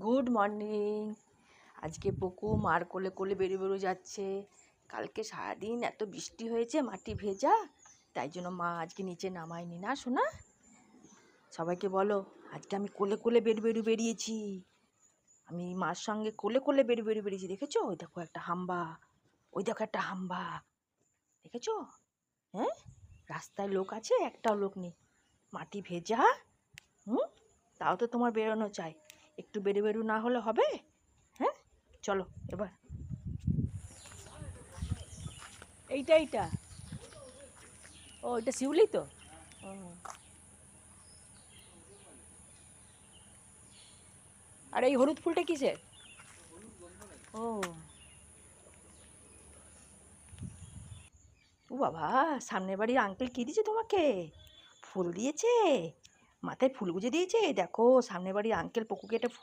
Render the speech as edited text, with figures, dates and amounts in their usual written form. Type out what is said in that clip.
Good morning. আজকে পকু মার কোলে কোলে বেরিয়ে যাচ্ছে। কালকে সারাদিন এত বৃষ্টি হয়েছে, মাটি ভেজা, তাই জন্য মা আজকে নিচে নামায়নি। না শোনা, সবাইকে বলো আজকে আমি কোলে কোলে বেরিয়েছি। আমি মার সঙ্গে কোলে কোলে বেরিয়েছি। দেখেছো? ওই দেখো একটা হাম্বা, ওই দেখো একটা হাম্বা, দেখেছো? হ্যাঁ, রাস্তায় লোক আছে, একটাও লোক নেই, মাটি ভেজা। তাও তো তোমার বেরোনো চাই, একটু বেরু না হলে হবে? হ্যাঁ, চলো এবার। এইটা ও, এটা শিউলি তো। আর এই হলুদ ফুলটা কিসের? ও ও বাবা, সামনের বাড়ির আঙ্কেল কি দিয়েছে তোমাকে? ফুল দিয়েছে, মাথায় ফুল গুজে দিয়েছে। দেখো, সামনের বাড়ির আঙ্কেল পকুকে একটা ফুল